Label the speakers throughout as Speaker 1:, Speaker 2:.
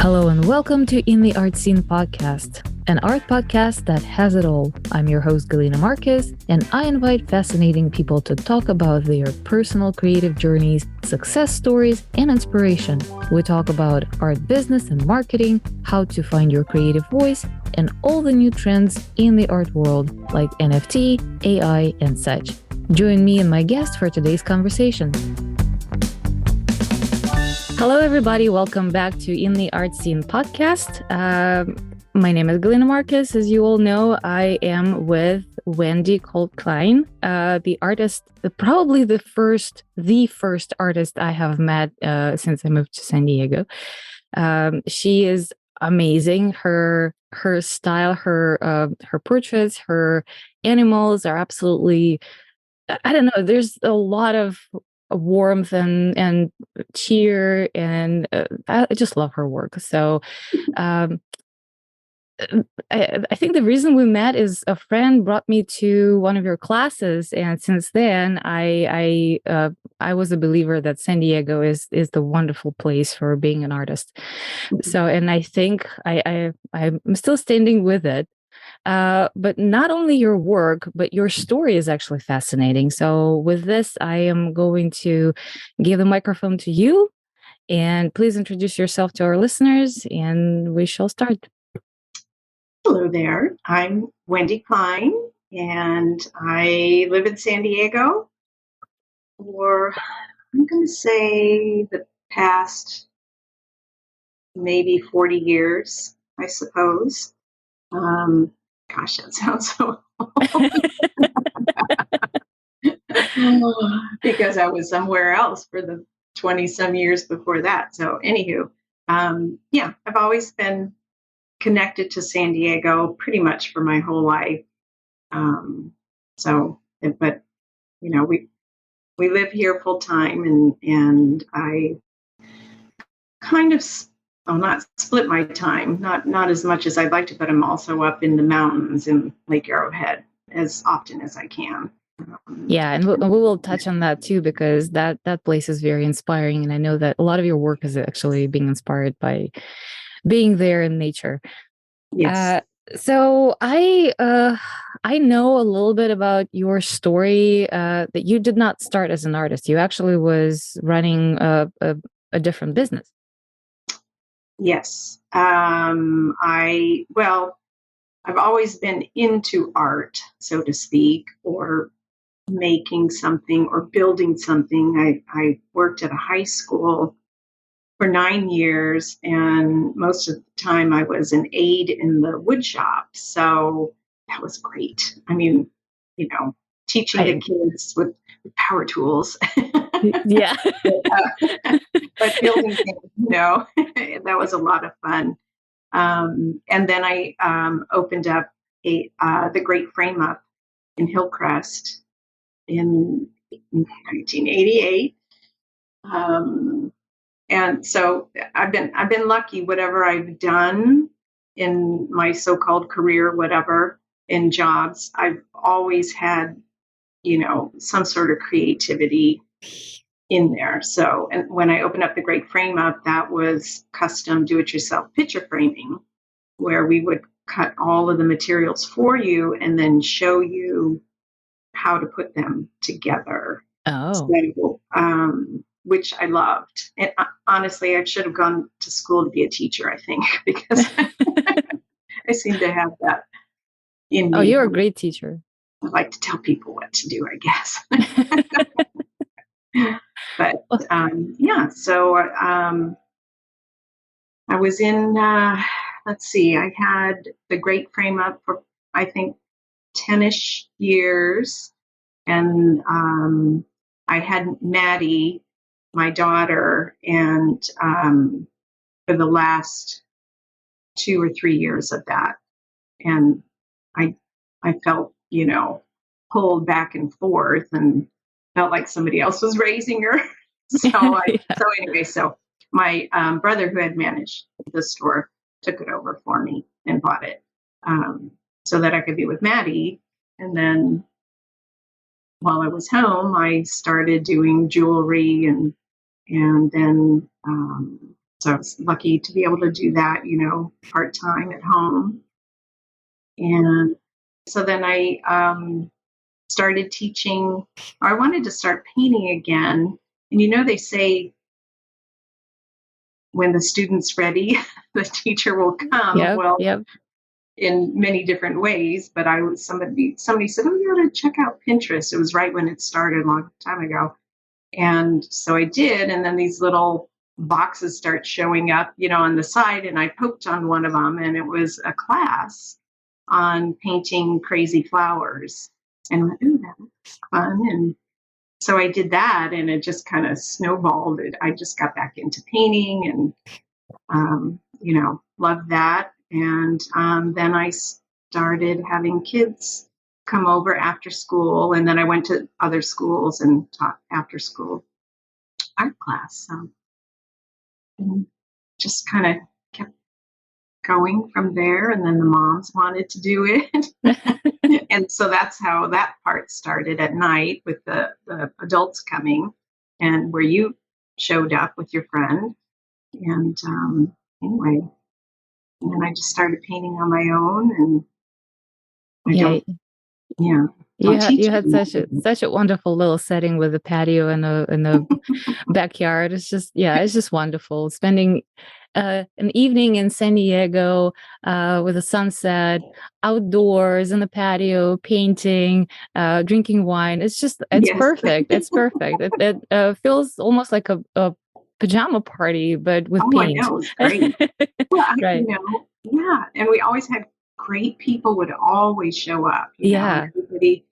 Speaker 1: Hello and welcome to In the Art Scene podcast, an art podcast that has it all. I'm your host, Galina Marquez, and I invite fascinating people to talk about their personal creative journeys, success stories, and inspiration. We talk about art business and marketing, how to find your creative voice, and all the new trends in the art world like NFT, AI, and such. Join me and my guest for today's conversation. Hello, everybody. Welcome back to In the Art Scene podcast. My name is Galina Marquez. As you all know, I am with Wendy Colt Kleine, the artist, probably the first artist I have met since I moved to San Diego. She is amazing. Her style, her portraits, her animals are absolutely, I don't know, there's a lot of warmth and cheer, and I just love her work. So I think the reason we met is a friend brought me to one of your classes, and since then I was a believer that San Diego is the wonderful place for being an artist. So, and I think I'm still standing with it. But not only your work, but your story is actually fascinating. So with this, I am going to give the microphone to you, and please introduce yourself to our listeners, and we shall start.
Speaker 2: Hello there. I'm Wendy Kleine, and I live in San Diego for, I'm going to say, the past maybe 40 years, I suppose. Gosh, that sounds so old. Because I was somewhere else for the 20-some years before that. So anywho, I've always been connected to San Diego pretty much for my whole life. But you know, we live here full time, and I kind of, not split my time, not as much as I'd like to, but I'm also up in the mountains in Lake Arrowhead as often as I can.
Speaker 1: Yeah, and we will touch on that too, because that place is very inspiring, and I know that a lot of your work is actually being inspired by being there in nature.
Speaker 2: Yes.
Speaker 1: So I know a little bit about your story, that you did not start as an artist. You actually was running a different business.
Speaker 2: Yes. I've always been into art, so to speak, or making something or building something. I worked at a high school for 9 years, and most of the time I was an aide in the wood shop. So that was great. I mean, teaching the kids with power tools.
Speaker 1: Yeah.
Speaker 2: But building things, that was a lot of fun. And then I opened up the Great Frame Up in Hillcrest in 1988. And so I've been lucky. Whatever I've done in my so-called career, whatever, in jobs, I've always had, some sort of creativity in there. So, and when I opened up the Great Frame Up, that was custom do-it-yourself picture framing, where we would cut all of the materials for you and then show you how to put them together.
Speaker 1: Oh.
Speaker 2: So, which I loved. And honestly, I should have gone to school to be a teacher, I think, because I seem to have that in me.
Speaker 1: Oh, you're a great teacher.
Speaker 2: I like to tell people what to do, I guess. But so I was in, let's see, I had the Great Frame Up for, I think, 10-ish years. And I had Maddie, my daughter, and for the last 2 or 3 years of that. And I felt, pulled back and forth and felt like somebody else was raising her. So my brother, who had managed the store, took it over for me and bought it, so that I could be with Maddie. And then while I was home, I started doing jewelry and then So I was lucky to be able to do that, part-time at home. And so then I started teaching. I wanted to start painting again. And they say when the student's ready, the teacher will come.
Speaker 1: Yep,
Speaker 2: Well,
Speaker 1: yep.
Speaker 2: in many different ways, but somebody said, "Oh, you ought to check out Pinterest." It was right when it started a long time ago. And so I did, and then these little boxes start showing up, on the side, and I poked on one of them, and it was a class on painting crazy flowers. And I went, "Ooh, that looks fun." And so I did that, and it just kind of snowballed. I just got back into painting, and loved that. And then I started having kids come over after school, and then I went to other schools and taught after school art class. And just kind of kept going from there. And then the moms wanted to do it. And so that's how that part started at night with the adults coming, and where you showed up with your friend. And anyway, and then I just started painting on my own, and I
Speaker 1: Yeah,
Speaker 2: don't, yeah,
Speaker 1: you
Speaker 2: don't
Speaker 1: had
Speaker 2: teach
Speaker 1: you had
Speaker 2: anymore.
Speaker 1: such a wonderful little setting with the patio and the backyard. It's just wonderful spending an evening in San Diego with a sunset, outdoors in the patio, painting, drinking wine. It's
Speaker 2: Yes.
Speaker 1: perfect. It's perfect. It feels almost like a pajama party, but with
Speaker 2: Oh, I
Speaker 1: paint.
Speaker 2: know. It's great. Well,
Speaker 1: Right.
Speaker 2: yeah. And we always had great people would always show up, and
Speaker 1: Yeah.
Speaker 2: everybody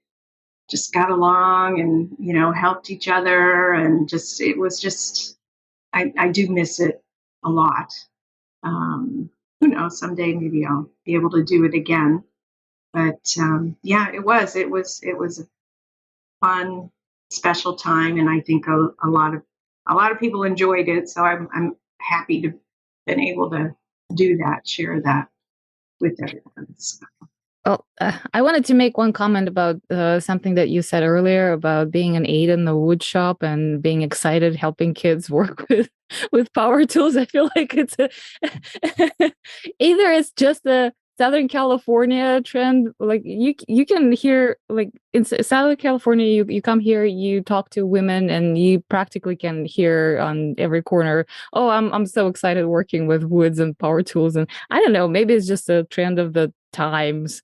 Speaker 2: just got along and, helped each other. And it was just, I do miss it a lot. Who knows, someday maybe I'll be able to do it again. But yeah, it was a fun, special time. And I think a lot of people enjoyed it. So I'm happy to been able to do that, share that with everyone. So,
Speaker 1: Well, I wanted to make one comment about something that you said earlier about being an aide in the wood shop and being excited helping kids work with power tools. I feel like it's either it's just a Southern California trend. Like you can hear like in Southern California, you come here, you talk to women, and you practically can hear on every corner. Oh, I'm so excited working with woods and power tools, and I don't know, maybe it's just a trend of the times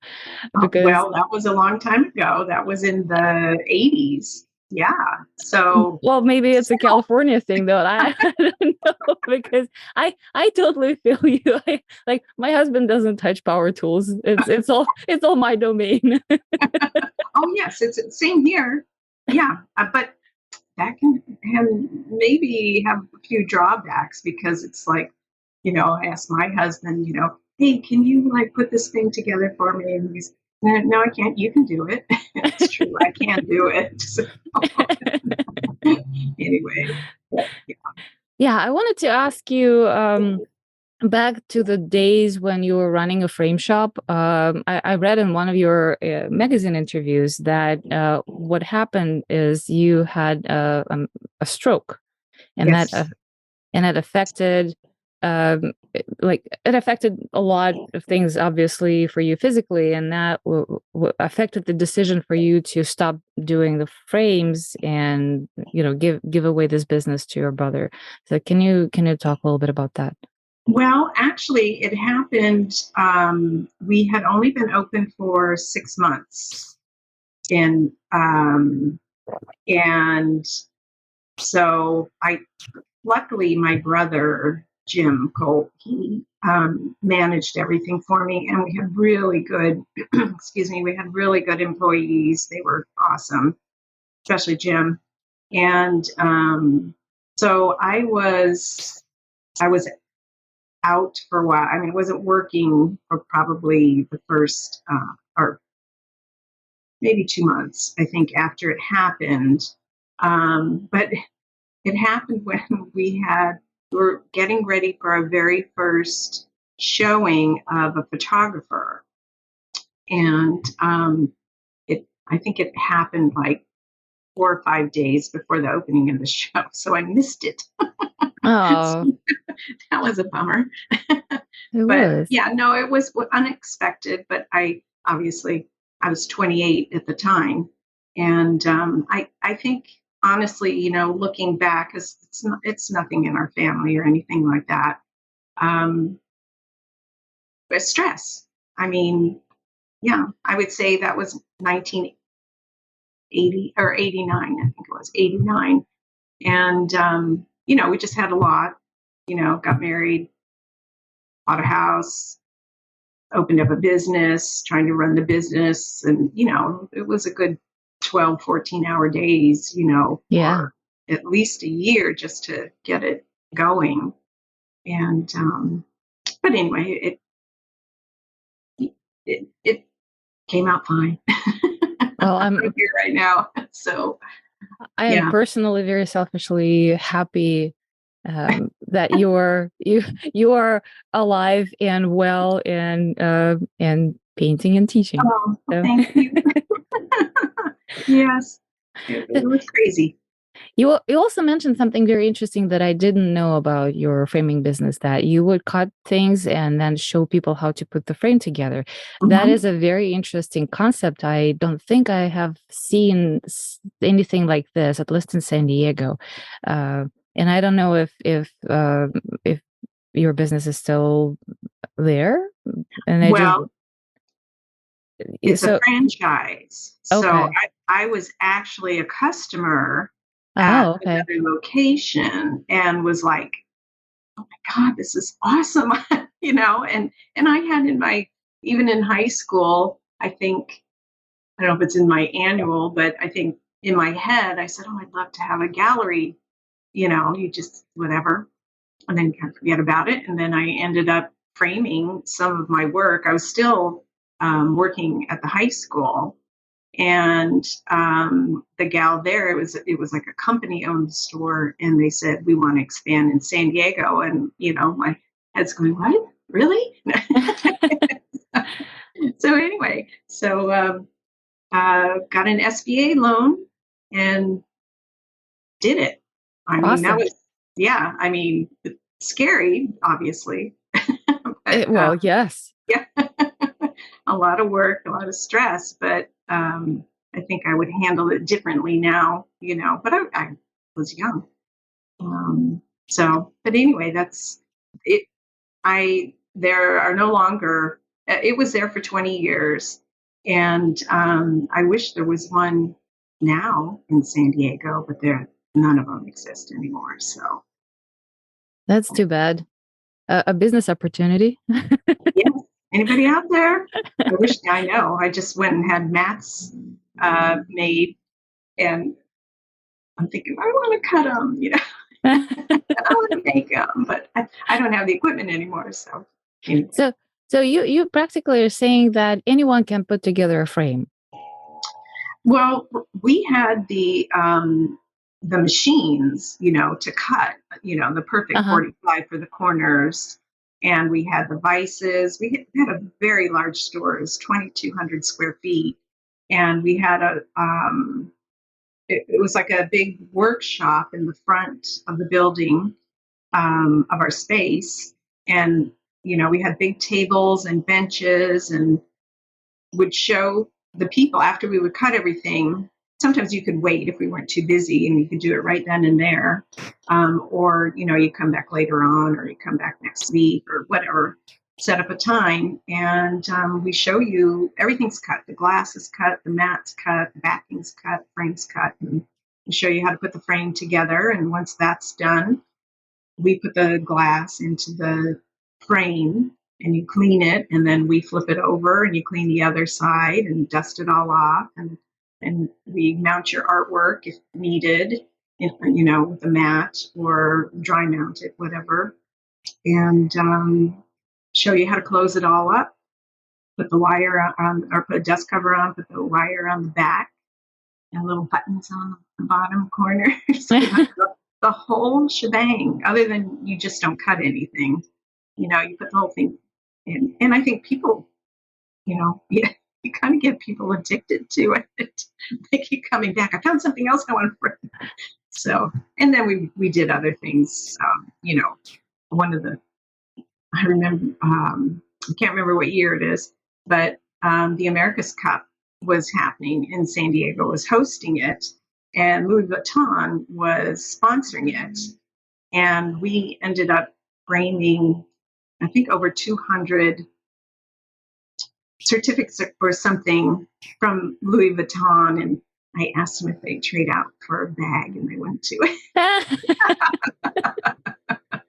Speaker 1: because
Speaker 2: well, that was a long time ago. That was in the 80s. Yeah. So,
Speaker 1: well, maybe it's a California thing though. I don't know because I totally feel you. Like my husband doesn't touch power tools. It's all my domain.
Speaker 2: oh, yes, it's the same here. Yeah. But that can maybe have a few drawbacks, because it's like, I asked my husband, "Hey, can you like put this thing together for me?" And he's, "No, I can't. You can do it." It's true. I can't do it. So, anyway, but, yeah.
Speaker 1: Yeah, I wanted to ask you back to the days when you were running a frame shop. I read in one of your magazine interviews that what happened is you had a stroke, and
Speaker 2: Yes.
Speaker 1: that affected it affected a lot of things obviously for you physically, and that affected the decision for you to stop doing the frames and give away this business to your brother. So can you talk a little bit about that?
Speaker 2: Well, actually, it happened. We had only been open for 6 months, and and so I luckily my brother Jim Colt, he managed everything for me, and we had really good excuse me, we had really good employees. They were awesome, especially Jim. And so I was out for a while. I mean, I wasn't working for probably the first or maybe 2 months, I think, after it happened. But it happened when we were getting ready for our very first showing of a photographer. And I think it happened like 4 or 5 days before the opening of the show. So I missed it.
Speaker 1: Oh,
Speaker 2: That was a bummer.
Speaker 1: it
Speaker 2: But
Speaker 1: was.
Speaker 2: yeah, no, it was unexpected. But I was 28 at the time, and I think honestly, looking back, because it's nothing in our family or anything like that. Um, but stress. I mean, yeah, I would say that was 1980 or 89. I think it was 89, and we just had a lot. Got married, bought a house, opened up a business, trying to run the business. And, it was a good 12, 14-hour days,
Speaker 1: Yeah.
Speaker 2: for at least a year just to get it going. And, but anyway, it came out fine.
Speaker 1: Well,
Speaker 2: I'm here right now. So,
Speaker 1: I am
Speaker 2: yeah.
Speaker 1: personally very selfishly happy that you are alive and well and painting and teaching.
Speaker 2: Oh, well,
Speaker 1: So
Speaker 2: thank you. Yes, it was crazy.
Speaker 1: you also mentioned something very interesting that I didn't know about your framing business, that you would cut things and then show people how to put the frame together. That
Speaker 2: Mhm.
Speaker 1: is a very interesting concept. I don't think I have seen anything like this, at least in San Diego. Uh, and I don't know if your business is still there. And I just
Speaker 2: Well, it's a
Speaker 1: so
Speaker 2: franchise. So
Speaker 1: okay.
Speaker 2: I was actually a customer at
Speaker 1: Oh, okay.
Speaker 2: another location and was like, "Oh my God, this is awesome." And I had even in high school, I think, I don't know if it's in my annual, but I think in my head, I said, "Oh, I'd love to have a gallery." You just, whatever. And then kind of forget about it. And then I ended up framing some of my work. I was still working at the high school, and the gal there, it was like a company owned store, and they said, we want to expand in San Diego. And my head's going, what, really? So anyway, got an SBA loan and did it. I mean, that
Speaker 1: Awesome.
Speaker 2: was, yeah, I mean, scary, obviously. But
Speaker 1: Well, yes.
Speaker 2: yeah, a lot of work, a lot of stress, but I think I would handle it differently now, but I was young. But anyway, that's it. There are no longer, it was there for 20 years. And I wish there was one now in San Diego, but none of them exist anymore. So,
Speaker 1: That's too bad. A business opportunity.
Speaker 2: yes. Anybody out there? I know. I just went and had mats made, and I'm thinking, I want to cut them, I want to make them, but I don't have the equipment anymore. So, anyway.
Speaker 1: So so you practically are saying that anyone can put together a frame.
Speaker 2: Well, we had the machines, to cut, the perfect
Speaker 1: Uh-huh.
Speaker 2: 45 for the corners. And we had the vices. We had a very large store. It was 2,200 square feet. And we had it was like a big workshop in the front of the building, of our space. And, we had big tables and benches, and would show the people after we would cut everything. Sometimes you could wait if we weren't too busy, and you could do it right then and there. Or, you come back later on, or you come back next week, or whatever. Set up a time, and we show you everything's cut. The glass is cut, the mat's cut, the backing's cut, frame's cut, and we show you how to put the frame together. And once that's done, we put the glass into the frame, and you clean it, and then we flip it over and you clean the other side and dust it all off, and we mount your artwork if needed, with a mat or dry mount it, whatever, and show you how to close it all up, put the wire on, or put a dust cover on, put the wire on the back, and little buttons on the bottom corner. So you have the whole shebang, other than you just don't cut anything. You put the whole thing in. And I think people, yeah, you kind of get people addicted to it. They keep coming back. I found something else I want to. So, and then we did other things. one of the, I remember, I can't remember what year it is, but the America's Cup was happening in San Diego, was hosting it, and Louis Vuitton was sponsoring it. And we ended up framing, I think, over 200 certificates or something from Louis Vuitton. And I asked them if they'd trade out for a bag, and they went to it.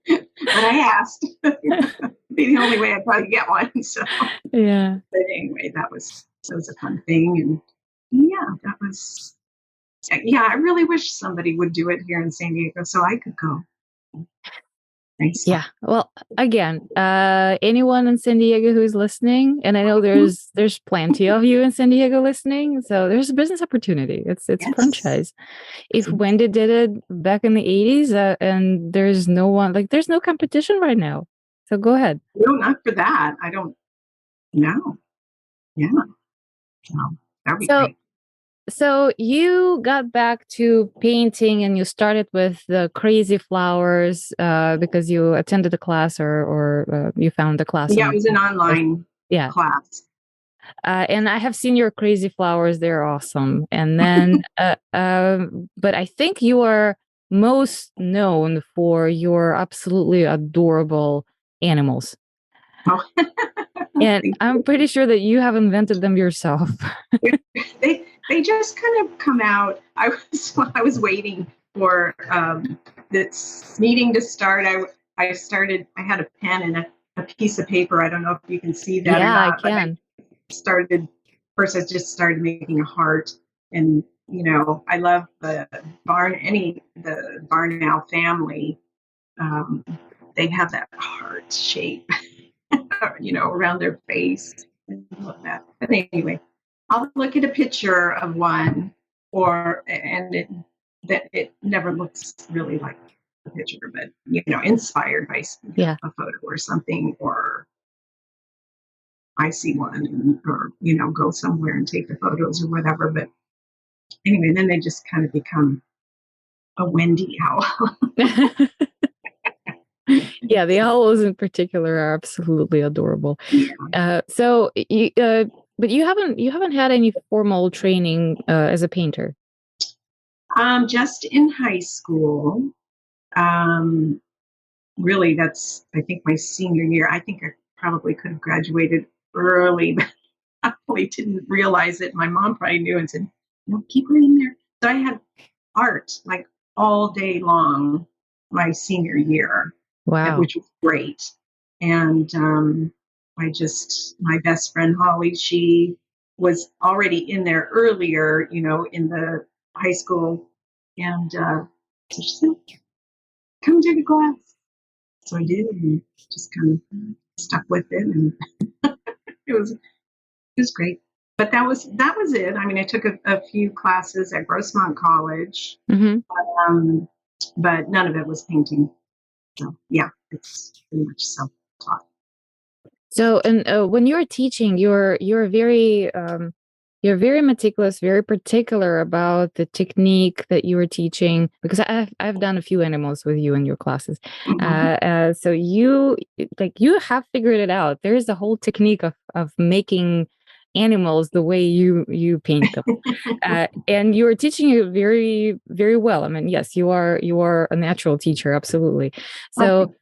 Speaker 2: But I asked. Be the only way I'd probably get one. So
Speaker 1: Yeah.
Speaker 2: but anyway, that was a fun thing, and yeah, that was yeah. I really wish somebody would do it here in San Diego so I could go. Thanks.
Speaker 1: Yeah. Well, again, anyone in San Diego who's listening, and I know there's plenty of you in San Diego listening, so there's a business opportunity. It's a franchise. If Wendy did it back in the 80s, and there's no one, like, there's no competition right now. So go ahead.
Speaker 2: No, not for that. I don't know. Yeah. So that'd be great.
Speaker 1: So you got back to painting and you started with the crazy flowers because you attended a class or you found a class.
Speaker 2: Yeah, it was an online class.
Speaker 1: And I have seen your crazy flowers. They're awesome. And then, but I think you are most known for your absolutely adorable animals.
Speaker 2: Oh.
Speaker 1: And I'm pretty sure that you have invented them yourself.
Speaker 2: They just kind of come out. I was waiting for this meeting to start. I had a pen and a piece of paper. I don't know if you can see that or not.
Speaker 1: I can.
Speaker 2: First I just started making a heart, and I love the Barn Owl family. They have that heart shape, around their face. I love that. But anyway, I'll look at a picture of one, and it never looks really like the picture, but inspired by a photo or something, or I see one, or go somewhere and take the photos or whatever. But anyway, then they just kind of become a Wendy owl.
Speaker 1: Yeah, the owls in particular are absolutely adorable.
Speaker 2: Yeah.
Speaker 1: But you haven't had any formal training as a painter.
Speaker 2: Just in high school. Really, that's, I think, my senior year. I think I probably could have graduated early, but I probably didn't realize it. My mom probably knew and said, "No, keep her in there." So I had art like all day long my senior year.
Speaker 1: Wow.
Speaker 2: Which was great. And my best friend Holly, she was already in there earlier, in the high school. And so she said, "Come take a class." So I did, and just kind of stuck with it, and it was great. But that was it. I mean, I took a few classes at Grossmont College, but none of it was painting. So yeah, it's pretty much self-taught.
Speaker 1: So, and when you're teaching, you're very meticulous, very particular about the technique that you are teaching. Because I've done a few animals with you in your classes, so you have figured it out. There is a whole technique of making animals the way you paint them, and you are teaching it very, very well. I mean, yes, you are a natural teacher, absolutely. So.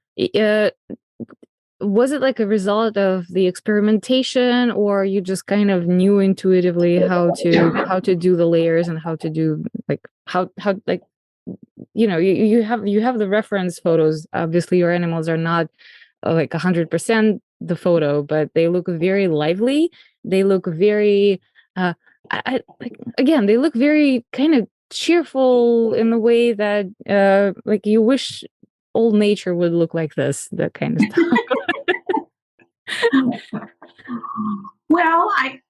Speaker 1: Was it like a result of the experimentation, or you just kind of knew intuitively how to do the layers and how to do how you have the reference photos. Obviously your animals are not like 100% the photo, but they look very lively. They look very again, they look very kind of cheerful in the way that like you wish old nature would look like this, that kind of stuff.
Speaker 2: Well, a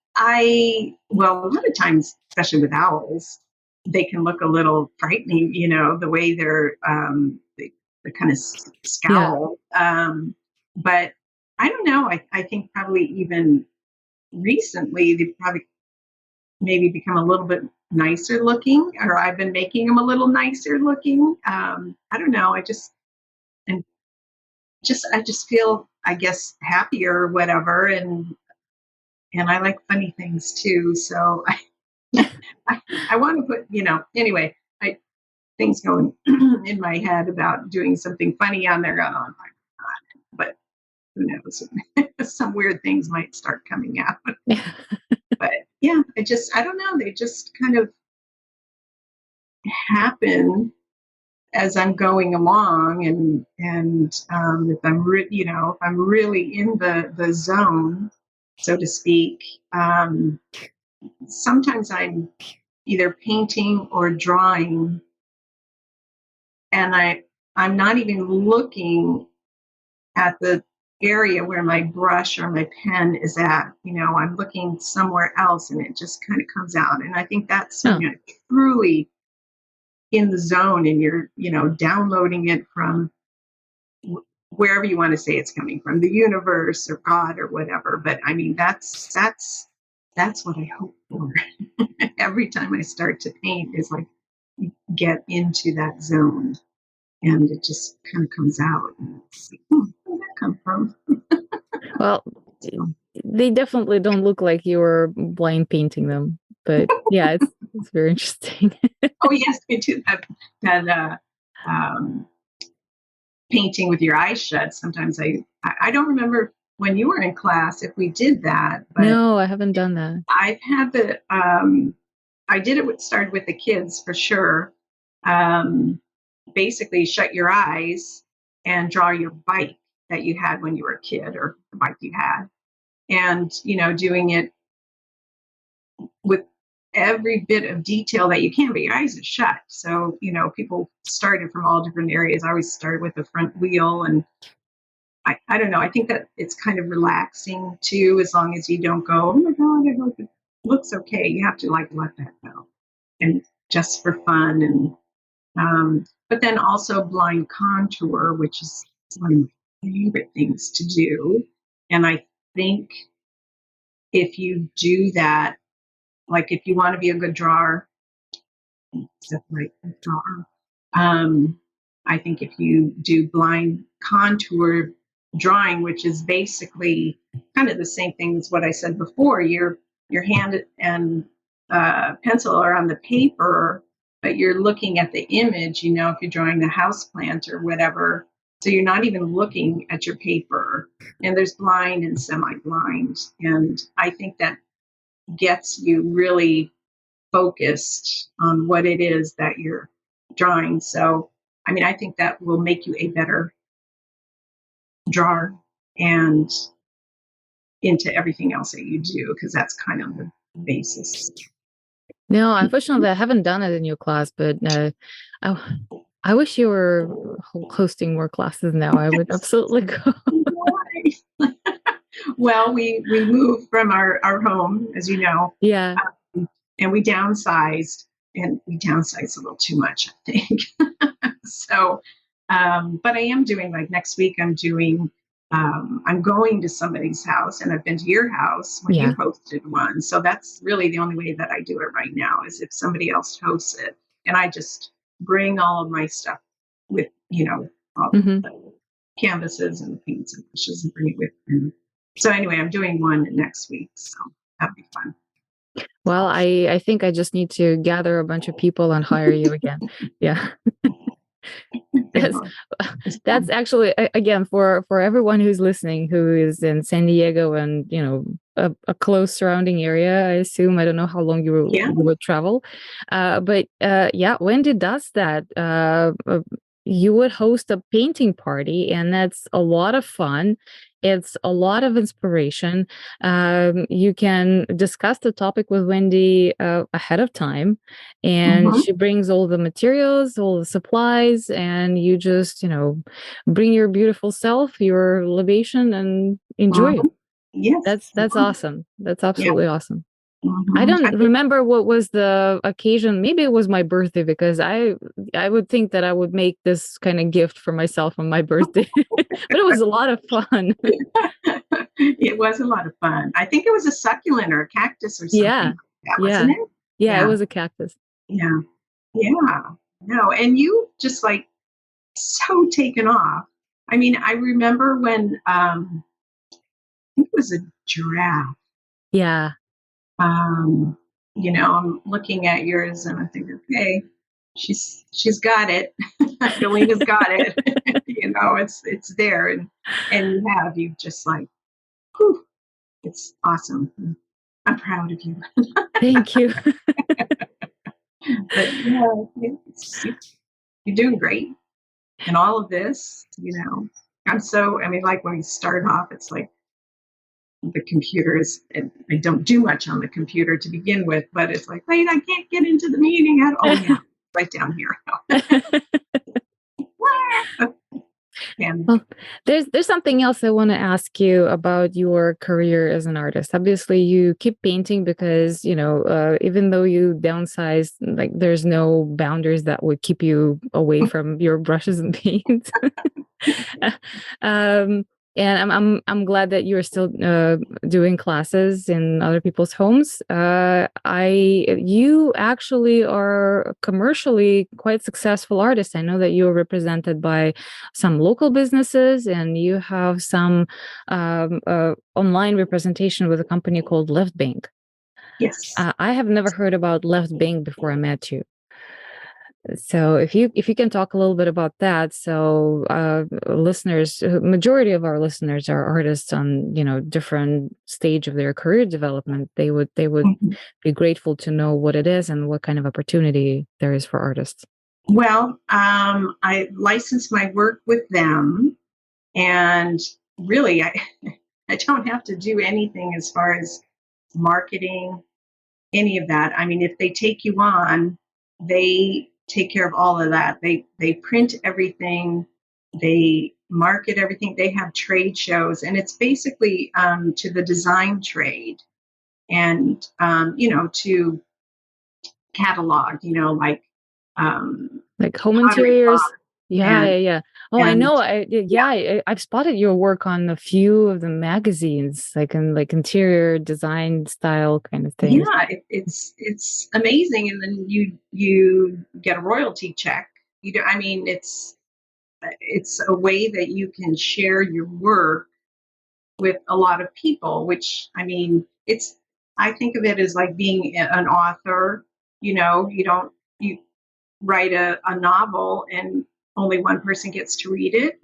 Speaker 2: lot of times, especially with owls, they can look a little frightening, the way they kind of scowl. Yeah. But I don't know. I think probably even recently they've probably maybe become a little bit nicer looking, or I've been making them a little nicer looking. I don't know. I just am I just feel, I guess, happier or whatever, and I like funny things too. So I want to put, anyway, things going in my head about doing something funny on there. Oh my God. But who knows? Some weird things might start coming out. But yeah, I don't know. They just kind of happen as I'm going along, if I'm, if I'm really in the zone, so to speak. Sometimes I'm either painting or drawing, and I'm not even looking at the area where my brush or my pen is at. I'm looking somewhere else, and it just kind of comes out. And I think that's when
Speaker 1: Oh,
Speaker 2: you're truly in the zone, and you're downloading it from wherever you want to say it's coming from, the universe or God or whatever. But I mean, that's what I hope for. Every time I start to paint is like get into that zone, and it just kind of comes out. And it's like, where did that come from?
Speaker 1: well,
Speaker 2: So,
Speaker 1: they definitely don't look like you were blind painting them, but yeah, it's very interesting.
Speaker 2: oh yes, we do that painting with your eyes shut. Sometimes I don't remember when you were in class if we did that, but
Speaker 1: No, I haven't done that.
Speaker 2: I've had I did it started with the kids for sure. Um, Basically, shut your eyes and draw your bike that you had when you were a kid, or the bike you had, and doing it with every bit of detail that you can, but your eyes are shut. So people started from all different areas. I always started with the front wheel, and I don't know. I think that it's kind of relaxing too, as long as you don't go, oh my God, I hope it looks okay. You have to like let that go, and just for fun. And but then also blind contour, which is one of my favorite things to do. And I think if you do that, like if you want to be a good drawer, separate the drawer. Um, I think if you do blind contour drawing, which is basically kind of the same thing as what I said before, your hand and pencil are on the paper, but you're looking at the image. If you're drawing a house plant or whatever, so you're not even looking at your paper. And there's blind and semi-blind, and I think that gets you really focused on what it is that you're drawing. So, I mean, I think that will make you a better drawer and into everything else that you do, because that's kind of the basis.
Speaker 1: No, unfortunately, I haven't done it in your class, but I, I wish you were hosting more classes now. I would absolutely go.
Speaker 2: Well, we moved from our home, as you know,
Speaker 1: Yeah.
Speaker 2: and we downsized a little too much, I think. So, but I am doing, like, next week, I'm going to somebody's house, and I've been to your house when you
Speaker 1: Yeah.
Speaker 2: hosted one. So that's really the only way that I do it right now, is if somebody else hosts it. And I just bring all of my stuff with, all
Speaker 1: Hmm.
Speaker 2: the canvases and the paints and brushes, and bring it with me. So anyway, I'm doing one next week. So that'll be fun.
Speaker 1: Well, I think I just need to gather a bunch of people and hire you again. Yeah. That's that's actually again for everyone who's listening who is in San Diego and a close surrounding area. I assume, I don't know how long
Speaker 2: Yeah.
Speaker 1: you would travel, but yeah, Wendy does that. You would host a painting party, and that's a lot of fun. It's a lot of inspiration. You can discuss the topic with Wendy ahead of time, and
Speaker 2: Mm-hmm.
Speaker 1: she brings all the materials, all the supplies, and you just, bring your beautiful self, your libation, and enjoy
Speaker 2: Mm-hmm.
Speaker 1: it.
Speaker 2: Yes.
Speaker 1: That's awesome. That's
Speaker 2: Yeah.
Speaker 1: absolutely awesome. I
Speaker 2: Mm-hmm.
Speaker 1: don't remember what was the occasion. Maybe it was my birthday, because I would think that I would make this kind of gift for myself on my birthday. But it was a lot of fun.
Speaker 2: It was a lot of fun. I think it was a succulent or a cactus or something
Speaker 1: Yeah.
Speaker 2: like that, wasn't
Speaker 1: Yeah.
Speaker 2: it?
Speaker 1: Yeah, it
Speaker 2: Yeah.
Speaker 1: was a cactus.
Speaker 2: Yeah. Yeah. No, and you just like so taken off. I mean, I remember when I think it was a giraffe.
Speaker 1: Yeah.
Speaker 2: Um, I'm looking at yours and I think, okay, she's got it. Galena's got it. It's there, and you've just like, whew, it's awesome. I'm proud of you.
Speaker 1: Thank you.
Speaker 2: But you're doing great in all of this. I mean, like when we start off, it's like the computer is, and I don't do much on the computer to begin with, but it's like, wait, I can't get into the meeting. Oh yeah, right down here. And
Speaker 1: Well, there's something else I want to ask you about your career as an artist. Obviously, you keep painting because, even though you downsized, like there's no boundaries that would keep you away from your brushes and paint. um, and I'm glad that you're still doing classes in other people's homes. You actually are a commercially quite successful artist. I know that you're represented by some local businesses, and you have some online representation with a company called Left Bank.
Speaker 2: yes.
Speaker 1: I have never heard about Left Bank before I met you. So if you can talk a little bit about that, so listeners, majority of our listeners are artists on different stage of their career development. They would
Speaker 2: Mhm.
Speaker 1: be grateful to know what it is and what kind of opportunity there is for artists.
Speaker 2: Well, I licensed my work with them, and really, I don't have to do anything as far as marketing, any of that. I mean, if they take you on, they take care of all of that. They print everything, they market everything. They have trade shows, and it's basically to the design trade, and to catalog. Um,
Speaker 1: Like home
Speaker 2: Pottery Barn
Speaker 1: interiors. Yeah,
Speaker 2: and
Speaker 1: yeah, yeah. Oh, I
Speaker 2: and
Speaker 1: know.
Speaker 2: yeah,
Speaker 1: I've spotted your work on a few of the magazines, like in like interior design style kind of things.
Speaker 2: yeah. It's amazing, and then you get a royalty check. I mean, it's a way that you can share your work with a lot of people, which, I mean, I think of it as like being an author. You don't, you write a novel and only one person gets to read it.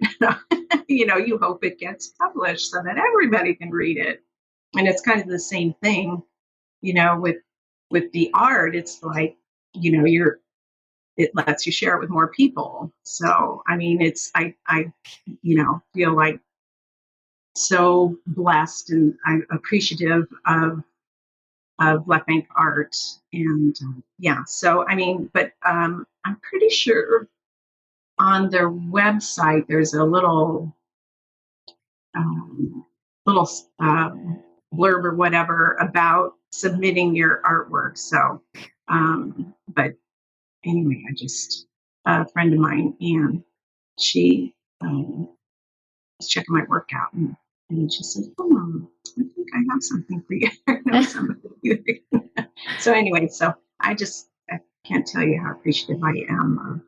Speaker 2: You hope it gets published so that everybody can read it. And it's kind of the same thing, with the art. It's like, it lets you share it with more people. So, I mean, I feel like so blessed, and I'm appreciative of Left Bank Art. And yeah, so I mean, but I'm pretty sure on their website there's a um, little blurb or whatever about submitting your artwork. So, but anyway, a friend of mine, Anne, she was checking my work out, and she said, "Oh, I think I have something for you. I know somebody." So anyway, I can't tell you how appreciative I am of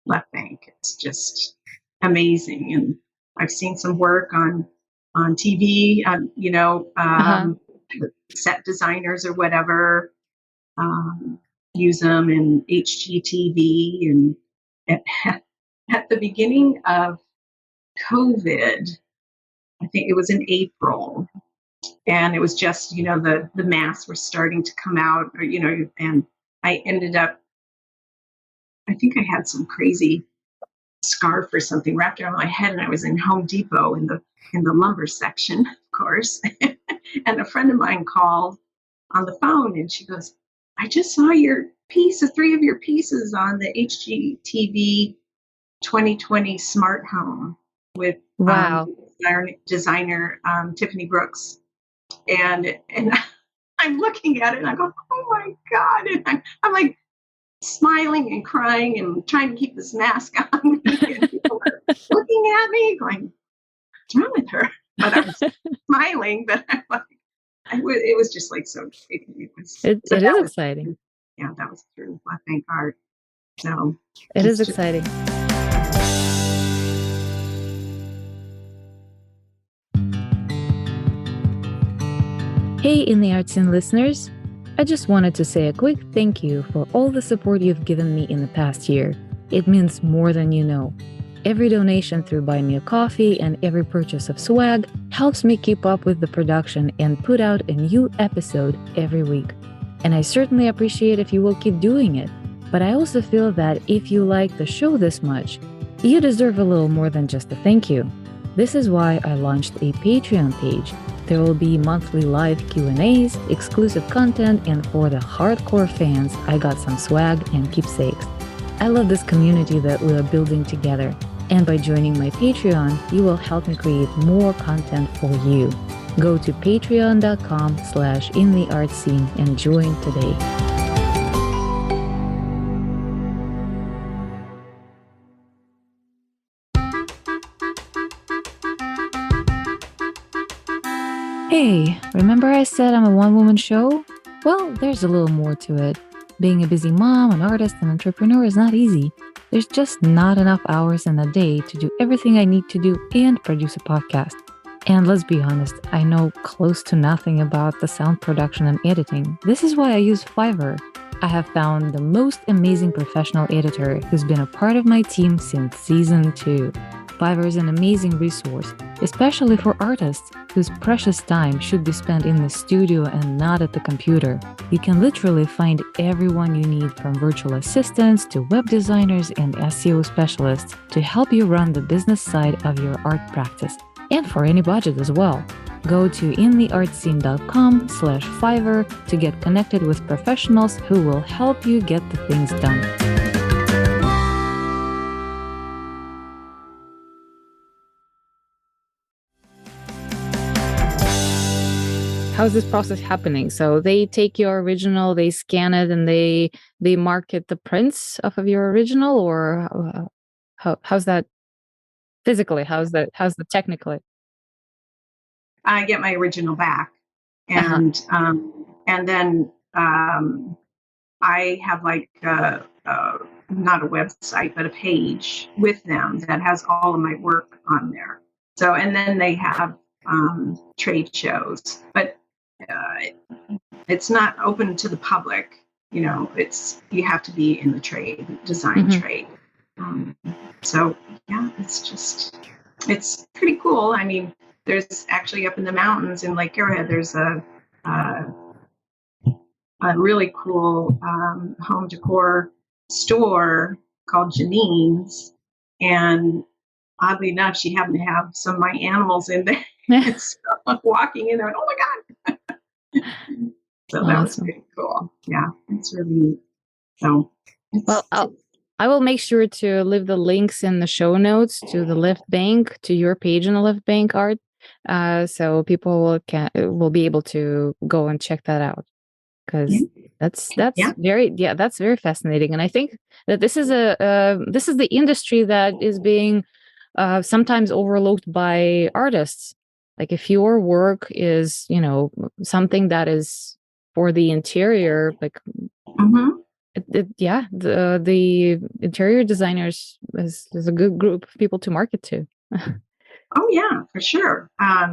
Speaker 2: Left Bank. It's just amazing, and I've seen some work on TV.
Speaker 1: Uh-huh.
Speaker 2: Set designers or whatever um, use them in HGTV, and at, at the beginning of COVID, I think it was in April, and it was just the masks were starting to come out, or and I ended up, I think I had some crazy scarf or something wrapped around my head, and I was in Home Depot in the lumber section, of course. And a friend of mine called on the phone, and she goes, "I just saw your piece, three of your pieces on the HGTV 2020 Smart Home with
Speaker 1: Wow.
Speaker 2: designer Tiffany Brooks." And I'm looking at it and I go, "Oh my God." And I'm like smiling and crying and trying to keep this mask on me. And people are looking at me going, "What's wrong with her?" But I was smiling, but I'm like, it was just like so exciting. So
Speaker 1: It is
Speaker 2: that was,
Speaker 1: exciting.
Speaker 2: yeah, that was through Black Bank Art. So
Speaker 1: It is
Speaker 2: it's just,
Speaker 1: exciting. Hey, In the Arts Scene listeners! I just wanted to say a quick thank you for all the support you've given me in the past year. It means more than you know. Every donation through Buy Me a Coffee and every purchase of swag helps me keep up with the production and put out a new episode every week. And I certainly appreciate if you will keep doing it. But I also feel that if you like the show this much, you deserve a little more than just a thank you. This is why I launched a Patreon page. There will be monthly live Q&As, exclusive content, and for the hardcore fans, I got some swag and keepsakes. I love this community that we are building together, and by joining my Patreon, you will help me create more content for you. Go to patreon.com/intheartscene and join today. Hey, remember I said I'm a one-woman show? Well, there's a little more to it. Being a busy mom, an artist, and entrepreneur is not easy. There's just not enough hours in a day to do everything I need to do and produce a podcast. And let's be honest, I know close to nothing about the sound production and editing. This is why I use Fiverr. I have found the most amazing professional editor who's been a part of my team since season 2. Fiverr is an amazing resource, especially for artists whose precious time should be spent in the studio and not at the computer. You can literally find everyone you need, from virtual assistants to web designers and SEO specialists, to help you run the business side of your art practice, and for any budget as well. Go to intheartscene.com/Fiverr to get connected with professionals who will help you get the things done. How's this process happening? So they take your original, they scan it, and they market the prints off of your original, or how's that physically? How's that technically?
Speaker 2: I get my original back,
Speaker 1: Uh-huh.
Speaker 2: and then I have like not a website, but a page with them that has all of my work on there. So, and then they have trade shows, but it's not open to the public. You know, you have to be in the design trade. So yeah, it's pretty cool. I mean, there's actually up in the mountains in Lake Arrowhead, there's a really cool home decor store called Janine's, and oddly enough, she happened to have some of my animals in there. So I'm walking in there, and oh my god! So that was pretty cool. Yeah, it's really neat. So,
Speaker 1: well, I will make sure to leave the links in the show notes to the Left Bank, to your page on the Left Bank Art, so people will be able to go and check that out, because that's very fascinating. And I think that this is the industry that is being sometimes overlooked by artists. Like, if your work is, something that is for the interior, like, the interior designers is a good group of people to market to.
Speaker 2: Oh yeah, for sure. I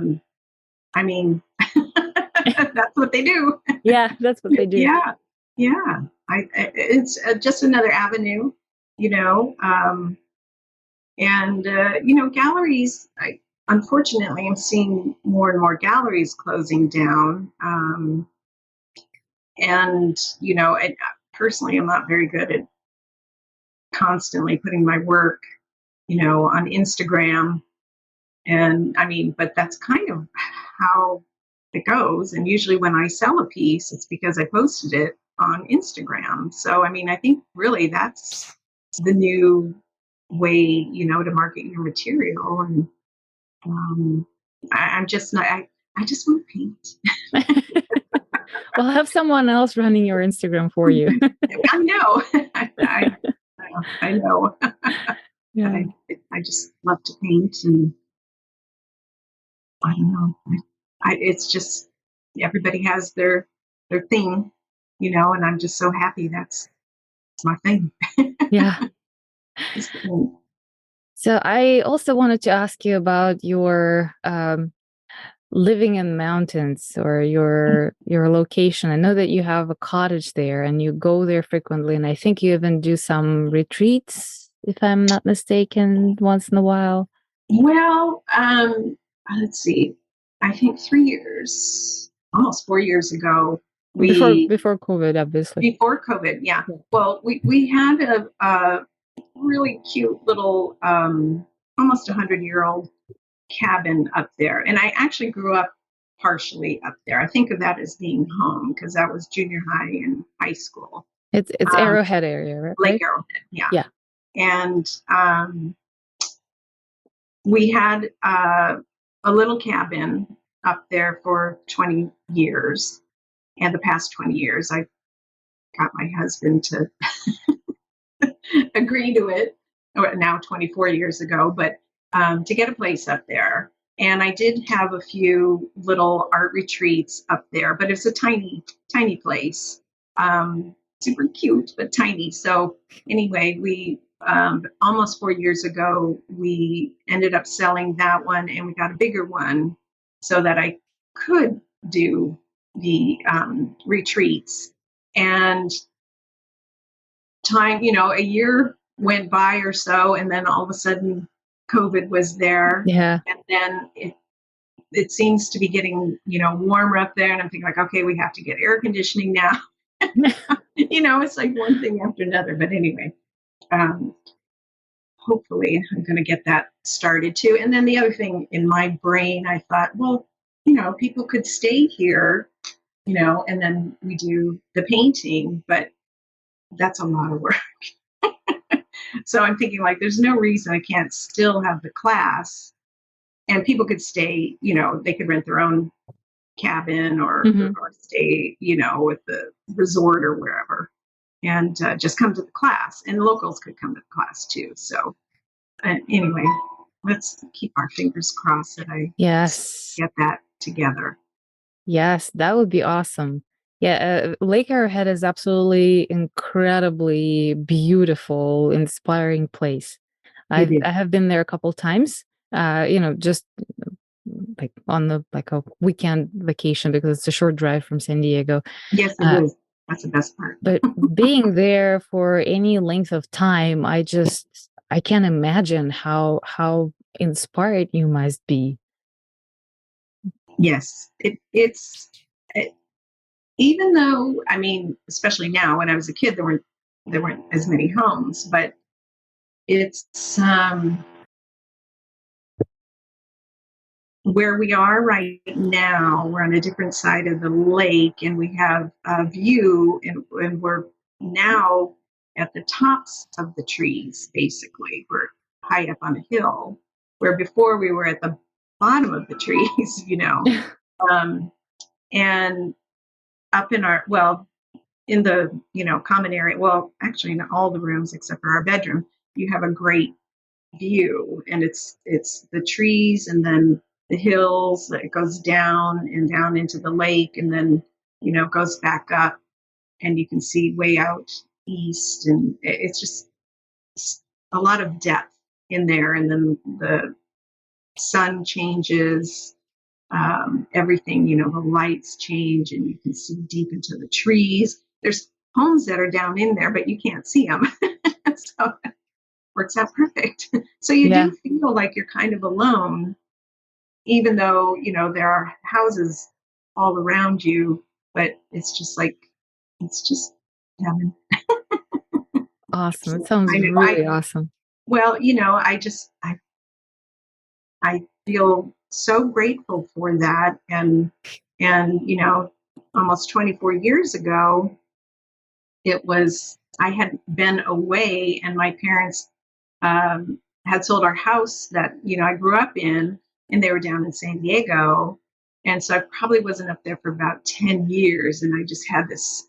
Speaker 2: mean, that's what they do.
Speaker 1: Yeah, that's what they do.
Speaker 2: Yeah. It's just another avenue, and galleries. Unfortunately, I'm seeing more and more galleries closing down. And personally, I'm not very good at constantly putting my work, on Instagram. And I mean, but that's kind of how it goes. And usually when I sell a piece, it's because I posted it on Instagram. So, I mean, I think really that's the new way, to market your material. And I'm just not, I just want to paint. Well,
Speaker 1: have someone else running your Instagram for you.
Speaker 2: I know. I know.
Speaker 1: Yeah.
Speaker 2: I just love to paint, and I don't know. It's just everybody has their thing, and I'm just so happy that's my thing.
Speaker 1: Yeah. So I also wanted to ask you about your living in mountains or your location. I know that you have a cottage there and you go there frequently, and I think you even do some retreats, if I'm not mistaken, once in a while.
Speaker 2: Well, let's see. I think 3 years, almost 4 years ago, we
Speaker 1: Before COVID, obviously.
Speaker 2: before COVID. Yeah.
Speaker 1: Yeah.
Speaker 2: Well, we had a really cute little, almost 100-year-old cabin up there, and I actually grew up partially up there. I think of that as being home because that was junior high and high school.
Speaker 1: It's
Speaker 2: Um,
Speaker 1: Arrowhead area,
Speaker 2: Lake
Speaker 1: right?
Speaker 2: Arrowhead. Yeah.
Speaker 1: Yeah.
Speaker 2: And we had a little cabin up there for 20 years. And the past 20 years, I got my husband to agree to it, or now 24 years ago, but to get a place up there. And I did have a few little art retreats up there, but it's a tiny, tiny place. Super cute, but tiny. So, anyway, we almost 4 years ago, we ended up selling that one and we got a bigger one so that I could do the retreats. And time, a year went by or so, and then all of a sudden COVID was there.
Speaker 1: Yeah.
Speaker 2: And then it seems to be getting, warmer up there. And I'm thinking like, okay, we have to get air conditioning now. It's like one thing after another. But anyway, um, hopefully I'm going to get that started too. And then the other thing in my brain, I thought, well, people could stay here, and then we do the painting, but that's a lot of work. So I'm thinking like there's no reason I can't still have the class and people could stay, they could rent their own cabin or stay, with the resort or wherever and just come to the class, and locals could come to the class too. So anyway, let's keep our fingers crossed that I
Speaker 1: Yes.
Speaker 2: get that together.
Speaker 1: Yes, that would be awesome. Yeah, Lake Arrowhead is absolutely incredibly beautiful, inspiring place.
Speaker 2: It is.
Speaker 1: I have been there a couple times. Just like on the like a weekend vacation because it's a short drive from San Diego.
Speaker 2: Yes, it
Speaker 1: Uh,
Speaker 2: is. That's the best part.
Speaker 1: but being there for any length of time, I can't imagine how inspired you must be.
Speaker 2: Yes, it, even though, I mean, especially now when I was a kid, there weren't as many homes, but it's where we are right now. We're on a different side of the lake, and we have a view, and we're now at the tops of the trees. Basically, we're high up on a hill, where before we were at the bottom of the trees. Um, and up in our well in the common area, well, actually in all the rooms except for our bedroom, you have a great view, and it's the trees and then the hills that goes down and down into the lake, and then goes back up, and you can see way out east, and it's just a lot of depth in there, and then the sun changes, everything, the lights change and you can see deep into the trees. There's homes that are down in there, but you can't see them. So it works out perfect. So you
Speaker 1: Yeah.
Speaker 2: do feel like you're kind of alone, even though, there are houses all around you, but it's just heaven.
Speaker 1: Awesome. It sounds
Speaker 2: I know.
Speaker 1: really awesome.
Speaker 2: Well, I feel so grateful for that. And almost 24 years ago, I had been away, and my parents had sold our house that I grew up in, and they were down in San Diego, and so I probably wasn't up there for about 10 years, and I just had this,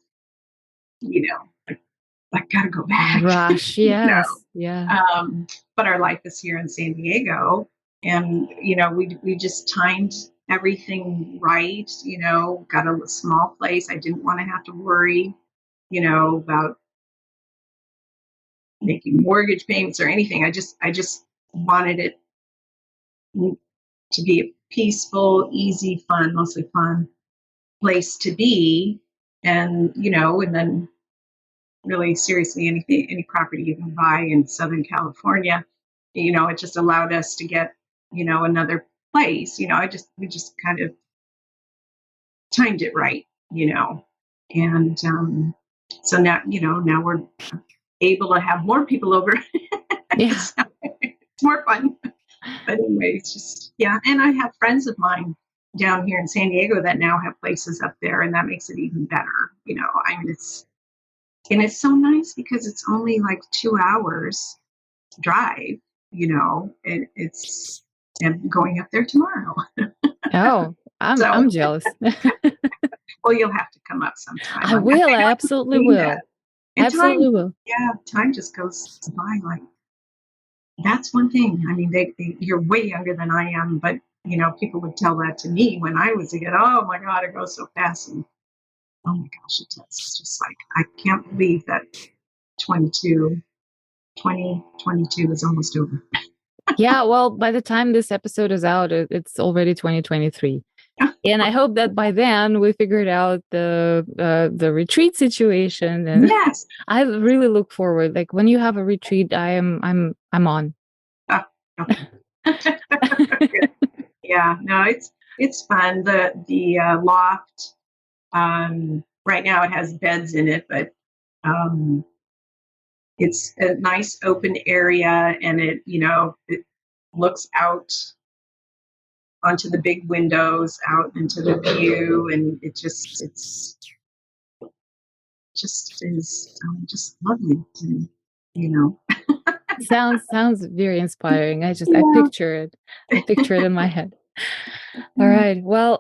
Speaker 2: like, I gotta go back.
Speaker 1: Rush,
Speaker 2: you know.
Speaker 1: yes. Yeah.
Speaker 2: But our life is here in San Diego, and we just timed everything right. Got a small place. I didn't want to have to worry, about making mortgage payments or anything. I just wanted it to be peaceful, easy, fun, mostly fun place to be. And, and then really seriously, any property you can buy in Southern California, it just allowed us to get, another place. We just kind of timed it right, and so now we're able to have more people over.
Speaker 1: Yeah.
Speaker 2: So it's more fun. But anyway, it's just, yeah. And I have friends of mine down here in San Diego that now have places up there, and that makes it even better. I mean, it's so nice because it's only like 2 hours drive, and I'm going up there tomorrow.
Speaker 1: Oh,
Speaker 2: So,
Speaker 1: I'm jealous.
Speaker 2: well, you'll have to come up sometime.
Speaker 1: I
Speaker 2: I
Speaker 1: will. I
Speaker 2: know you've
Speaker 1: absolutely
Speaker 2: seen that.
Speaker 1: will.
Speaker 2: And
Speaker 1: Absolutely
Speaker 2: time,
Speaker 1: will.
Speaker 2: yeah, time just goes by like that's one thing. I mean, you're way younger than I am, but people would tell that to me when I was a kid. Oh my God, it goes so fast, and oh my gosh, it does. It's just like I can't believe that 22, 2022 is almost over.
Speaker 1: Yeah, well, by the time this episode is out, it's already 2023. And I hope that by then we figured out the retreat situation. And
Speaker 2: Yes.
Speaker 1: I really look forward. Like when you have a retreat, I'm on.
Speaker 2: Oh, okay. Yeah. No, it's fun. The loft. Right now it has beds in it, but um, it's a nice open area, and it looks out onto the big windows, out into the view, and it's just is just lovely, and you know.
Speaker 1: Sounds very inspiring. I
Speaker 2: Yeah.
Speaker 1: picture it. I picture it in my head. All right. Well,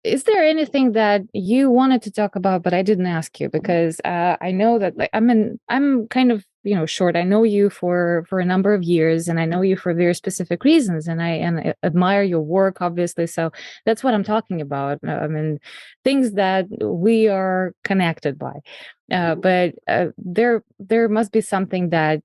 Speaker 1: is there anything that you wanted to talk about, but I didn't ask you because I know that like I'm kind of short. I know you for a number of years, and I know you for very specific reasons, and I admire your work, obviously. So that's what I'm talking about. I mean, things that we are connected by. But there must be something that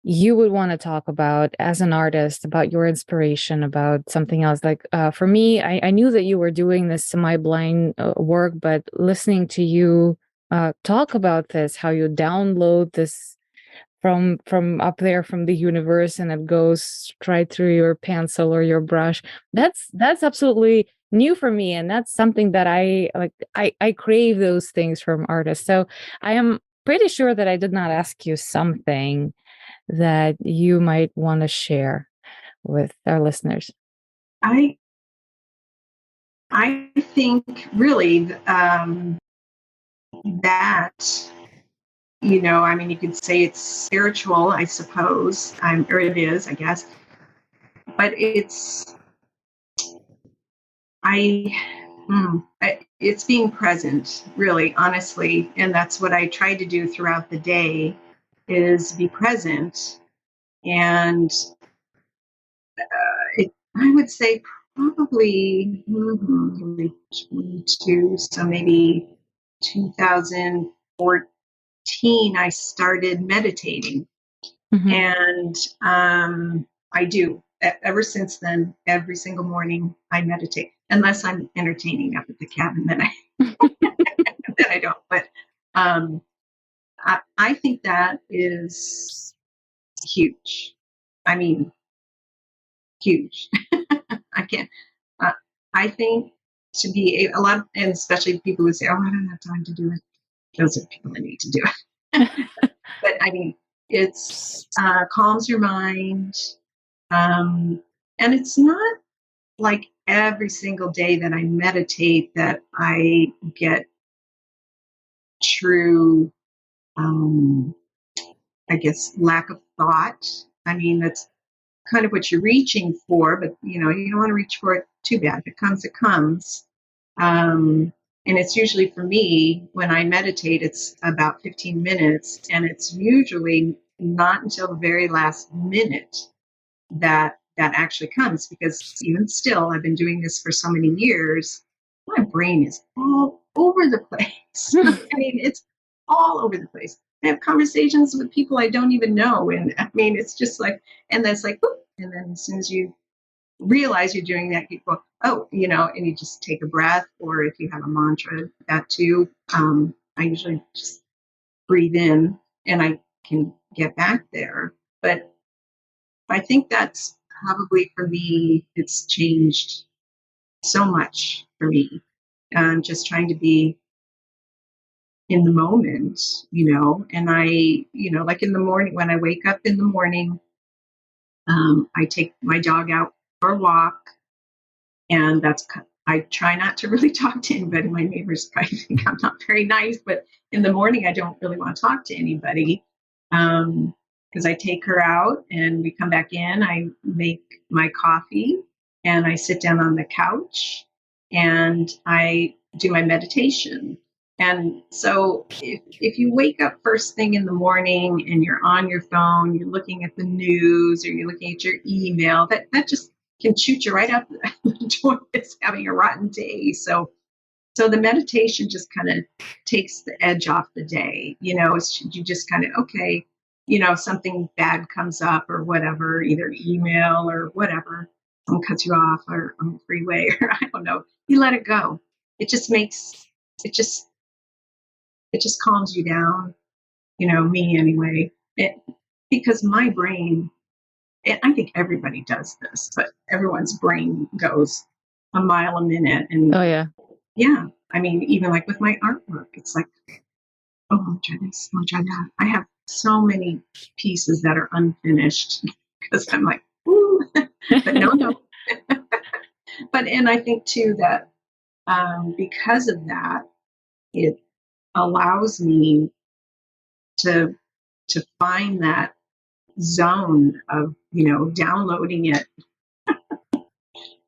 Speaker 1: you would want to talk about as an artist, about your inspiration, about something else. Like for me, I knew that you were doing this semi-blind work, but listening to you talk about this, how you download this from up there from the universe and it goes right through your pencil or your brush, that's absolutely new for me, and that's something that I like. I crave those things from artists. So I am pretty sure that I did not ask you something that you might want to share with our listeners.
Speaker 2: I I think really that I mean, you could say it's spiritual, I suppose, or it is, I guess, but I, it's being present, really, honestly, and that's what I try to do throughout the day, is be present, and I would say probably 22, so maybe 2014, I started meditating.
Speaker 1: Mhm.
Speaker 2: And I do. Ever since then, every single morning I meditate, unless I'm entertaining up at the cabin, then I then I don't. But um, I think that is huge. I mean, huge. I can't. Uh, I think to be a lot, and especially people who say, "Oh, I don't have time to do it." Those are people that need to do it. But I mean, it's calms your mind, um, and it's not like every single day that I meditate that I get true, um, I guess, lack of thought. I mean, that's kind of what you're reaching for, but you don't want to reach for it too bad. If it comes, it comes. Um, and it's usually for me when I meditate, it's about 15 minutes, and it's usually not until the very last minute that actually comes, because even still, I've been doing this for so many years, my brain is all over the place. I mean, it's all over the place. I have conversations with people I don't even know, and I mean, it's just like, and that's like, whoop, and then as soon as you realize you're doing that, you go, oh, and you just take a breath, or if you have a mantra, that too. I usually just breathe in and I can get back there. But I think that's probably for me, it's changed so much for me. Just trying to be in the moment, and like in the morning, when I wake up in the morning, I take my dog out for a walk, and I try not to really talk to anybody. My neighbors probably think I'm not very nice, but in the morning I don't really want to talk to anybody, because I take her out and we come back in. I make my coffee and I sit down on the couch and I do my meditation. And so if you wake up first thing in the morning and you're on your phone, you're looking at the news or you're looking at your email, that just can shoot you right out the door. It's having a rotten day. So the meditation just kind of takes the edge off the day. You just kind of, okay, something bad comes up or whatever, either email or whatever, someone cuts you off or on the freeway or I don't know, you let it go. It just makes, it just, it just calms you down, me anyway. Because my brain, I think everybody does this, but everyone's brain goes a mile a minute. And
Speaker 1: Oh yeah.
Speaker 2: yeah, I mean, even like with my artwork, it's like, oh, I'll try this, I'll try that. I have so many pieces that are unfinished because I'm like, ooh, but no. And I think too that because of that, it allows me to find that zone of downloading it,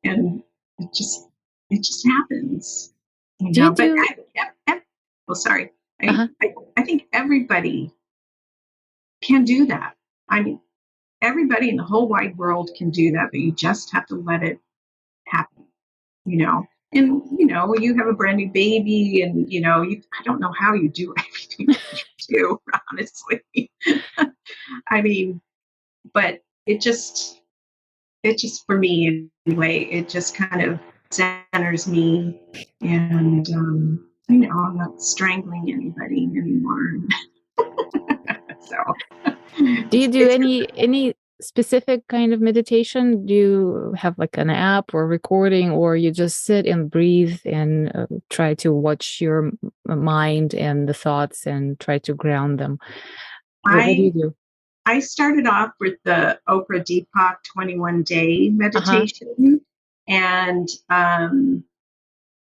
Speaker 2: and it just it just happens,
Speaker 1: Do you
Speaker 2: but
Speaker 1: do?
Speaker 2: well, sorry,
Speaker 1: Uh-huh.
Speaker 2: I think everybody can do that. I mean, everybody in the whole wide world can do that, but you just have to let it happen, you know and you have a brand new baby, and I don't know how you do everything that you do, honestly. I mean, but it just for me anyway, it just kind of centers me, and I'm not strangling anybody anymore. So
Speaker 1: Do you do
Speaker 2: it's
Speaker 1: any specific kind of meditation? Do you have like an app or recording, or you just sit and breathe and try to watch your mind and the thoughts and try to ground them? What do you
Speaker 2: I
Speaker 1: do?
Speaker 2: I started off with the Oprah Deepak 21-day
Speaker 1: Uh-huh.
Speaker 2: meditation, and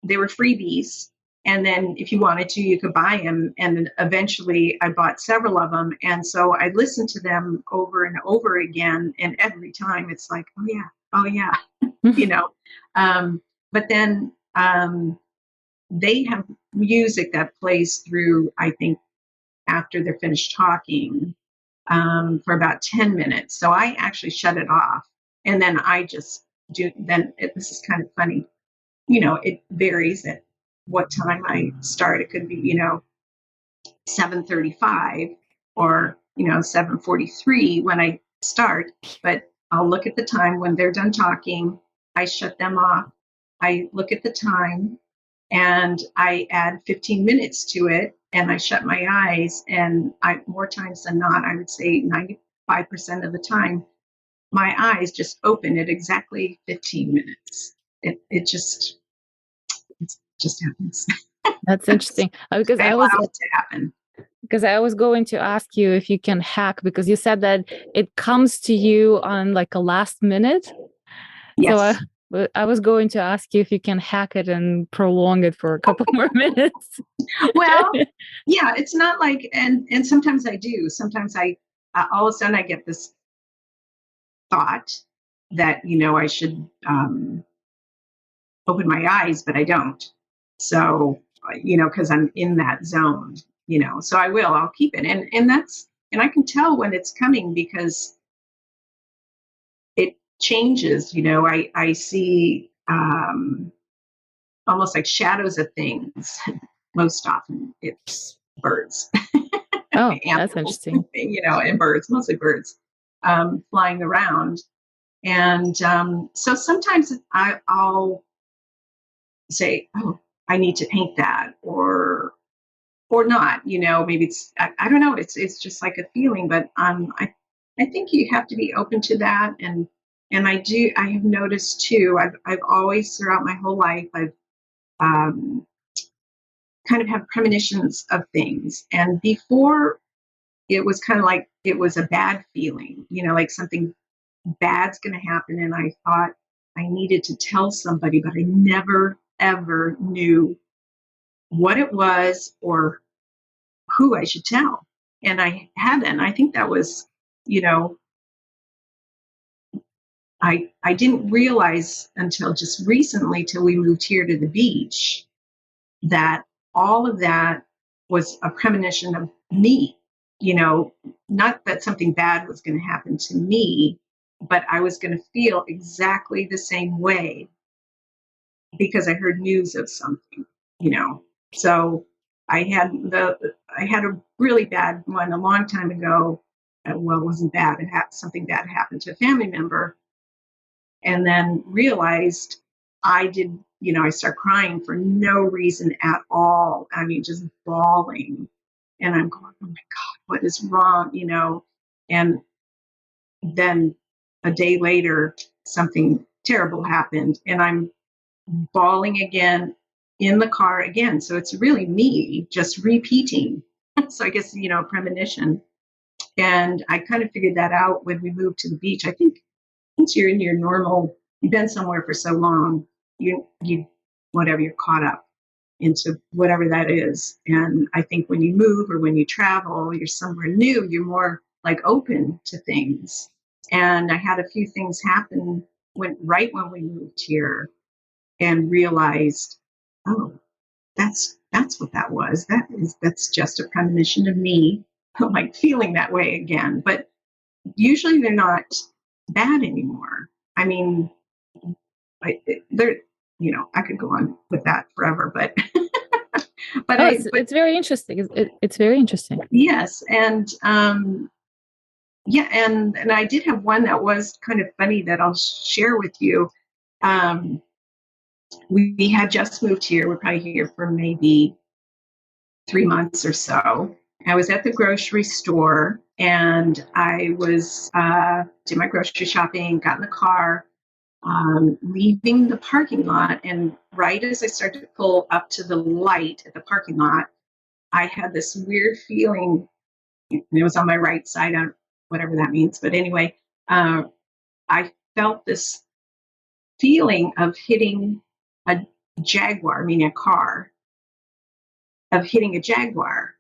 Speaker 2: they were freebies. And then if you wanted to, you could buy them. And then eventually I bought several of them. And so I listened to them over and over again. And every time it's like, oh, yeah, you know. Um, but then they have music that plays through, I think, after they're finished talking, for about 10 minutes. So I actually shut it off. And then I just this is kind of funny. It varies at what time I start. It could be, 7:35 or, 7:43 when I start, but I'll look at the time when they're done talking. I shut them off. I look at the time and I add 15 minutes to it and I shut my eyes, and more times than not, I would say 95% of the time, my eyes just open at exactly 15 minutes. It just happens.
Speaker 1: That's interesting.
Speaker 2: I allow it to happen.
Speaker 1: Because I was going to ask you if you can hack, because you said that it comes to you on like a last minute. So
Speaker 2: Yes.
Speaker 1: I was going to ask you if you can hack it and prolong it for a couple more minutes.
Speaker 2: Well, yeah, it's not like, and sometimes I do. Sometimes all of a sudden I get this thought that, I should open my eyes, but I don't. So, because I'm in that zone, so I'll keep it. And I can tell when it's coming because it changes. I see almost like shadows of things. Most often it's birds,
Speaker 1: Oh, that's
Speaker 2: animals,
Speaker 1: interesting.
Speaker 2: and birds, mostly birds, flying around. And so sometimes I'll say, oh, I need to paint that, or not. Maybe I don't know. It's just like a feeling, but I think you have to be open to that, and I have noticed too. I've always throughout my whole life I've um, kind of have premonitions of things, and before it was kind of like it was a bad feeling, like something bad's going to happen, and I thought I needed to tell somebody, but I never ever knew what it was or who I should tell. And I hadn't. I think that was, you know, I didn't realize until just recently, till we moved here to the beach, that all of that was a premonition of me. You know, not that something bad was going to happen to me, but I was going to feel exactly the same way because I heard news of something, you know. So I had a really bad one a long time ago. Well, it wasn't bad. Something bad happened to a family member, and then realized I did. I start crying for no reason at all. I mean, just bawling, and I'm going, "Oh my God, what is wrong?" And then a day later, something terrible happened, and I'm bawling again in the car again. So it's really me just repeating. So I guess, premonition. And I kind of figured that out when we moved to the beach. I think once you're in your normal, you've been somewhere for so long, you, whatever, you're caught up into whatever that is. And I think when you move or when you travel, you're somewhere new, you're more like open to things. And I had a few things happen right when we moved here, and realized, oh, that's what that was. That's just a premonition of me, like feeling that way again. But usually they're not bad anymore. I mean, they're I could go on with that forever, but
Speaker 1: Oh,
Speaker 2: but
Speaker 1: it's very interesting. It's very interesting.
Speaker 2: yes, and yeah, and I did have one that was kind of funny that I'll share with you. Um, we had just moved here. We're probably here for maybe 3 months or so. I was at the grocery store, and I was did my grocery shopping, got in the car, leaving the parking lot, and right as I started to pull up to the light at the parking lot, I had this weird feeling. And it was on my right side, whatever that means. But anyway, uh, I felt this feeling of hitting a Jaguar, meaning a car, of hitting a Jaguar.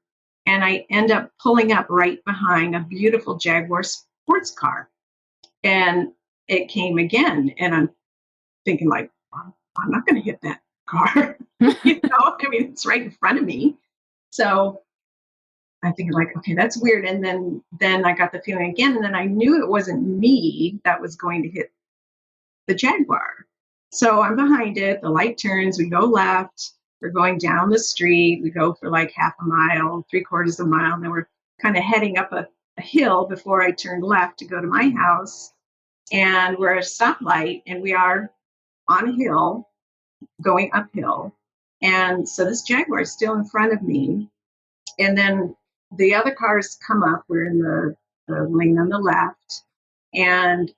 Speaker 2: And I end up pulling up right behind a beautiful Jaguar sports car. And it came again. And I'm thinking, like, I'm not going to hit that car. I mean, it's right in front of me. So I think, like, okay, that's weird. And then I got the feeling again. And then I knew it wasn't me that was going to hit the Jaguar. So I'm behind it. The light turns. We go left. We're going down the street. We go for like half a mile, 3/4 of a mile. And then we're kind of heading up a hill before I turn left to go to my house. And we're at a stoplight, and we are on a hill going uphill. And so this Jaguar is still in front of me. And then the other cars come up. We're in the lane on the left. And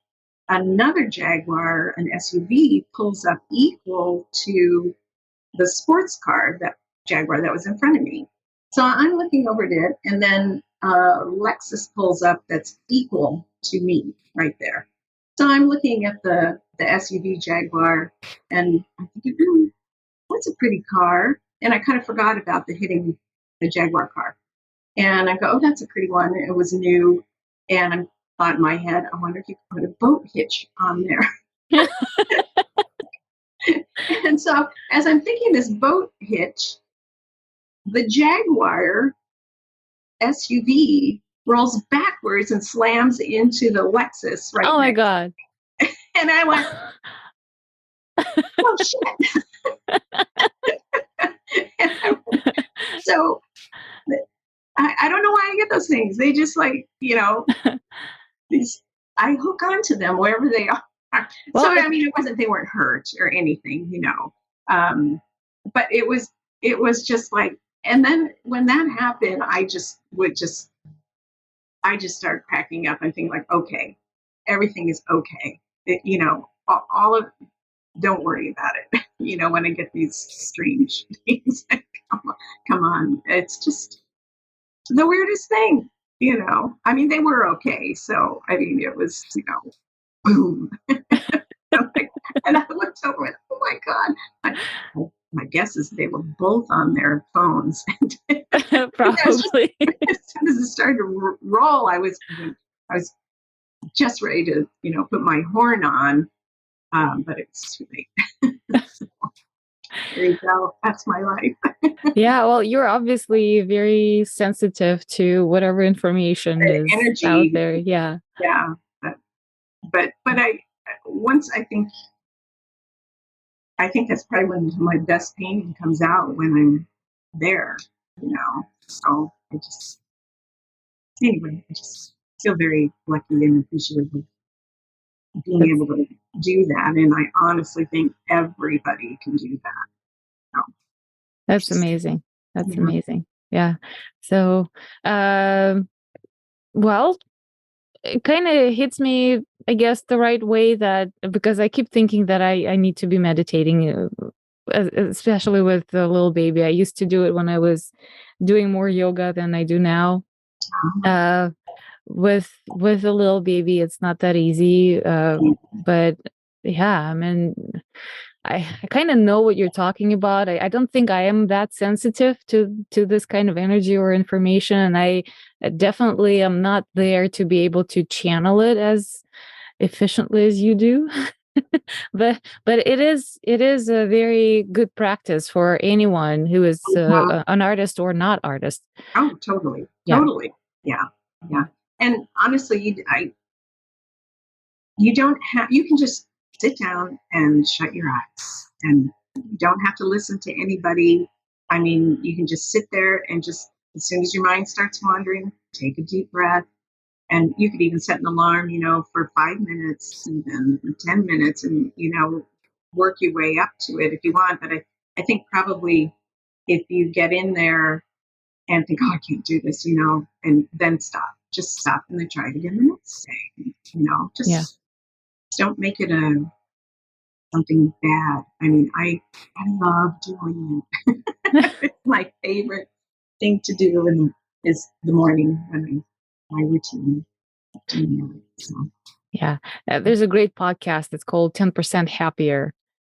Speaker 2: another Jaguar, an SUV, pulls up equal to the sports car, that Jaguar that was in front of me. So I'm looking over at it, and then Lexus pulls up that's equal to me right there. So I'm looking at the SUV Jaguar, and I'm thinking, that's a pretty car. And I kind of forgot about the hitting the Jaguar car. And I go, oh, that's a pretty one. It was new. And I thought in my head, I wonder if you could put a boat hitch on there. And so as I'm thinking this boat hitch, the Jaguar SUV rolls backwards and slams into the Lexus right
Speaker 1: Oh my God.
Speaker 2: And I went, oh shit. So I don't know why I get those things. They just, like, these, I hook onto them wherever they are. So,
Speaker 1: Well,
Speaker 2: I mean, it wasn't, they weren't hurt or anything, Um, but it was just like, and then when that happened, I just started cracking up and thinking like, okay, everything is okay. All of, don't worry about it. When I get these strange things, come on, it's just the weirdest thing. I mean, they were okay. So, I mean, it was, boom. And I looked over and, oh my God. My guess is they were both on their phones. And I was just,
Speaker 1: probably.
Speaker 2: as soon as it started to roll, I was just ready to, put my horn on, but it's too late. There you go. That's my life.
Speaker 1: Yeah, well, you're obviously very sensitive to whatever information
Speaker 2: The
Speaker 1: is out
Speaker 2: energy,
Speaker 1: there. Yeah.
Speaker 2: yeah. But once I think that's probably when my best painting comes out, when I'm there, So I just, anyway, I just feel very lucky and appreciative of being
Speaker 1: That's
Speaker 2: able to do that. And I honestly think everybody can do that. So,
Speaker 1: that's
Speaker 2: just,
Speaker 1: amazing. That's
Speaker 2: yeah.
Speaker 1: amazing. Yeah. So, um, well, it kind of hits me, I guess, the right way, that because I keep thinking that I need to be meditating, especially with the little baby. I used to do it when I was doing more yoga than I do now. Uh, with a little baby, it's not that easy. But yeah, I mean, I kind of know what you're talking about. I don't think I am that sensitive to this kind of energy or information, and I definitely am not there to be able to channel it as efficiently as you do. But it is a very good practice for anyone who is an artist or not artist.
Speaker 2: Oh, totally,
Speaker 1: Yeah,
Speaker 2: totally. Yeah, yeah. And honestly, you don't have, you can just sit down and shut your eyes, and you don't have to listen to anybody. I mean, you can just sit there and just, as soon as your mind starts wandering, take a deep breath. And you could even set an alarm, for 5 minutes, even 10 minutes, and, work your way up to it if you want. But I think probably if you get in there and think, oh, I can't do this, and then stop, just stop and then try it again the next day.
Speaker 1: yeah.
Speaker 2: Just don't make it something bad. I mean, I love doing it. It's my favorite thing to do is the morning when my routine doing that. So.
Speaker 1: Yeah. There's a great podcast. It's called 10% Happier,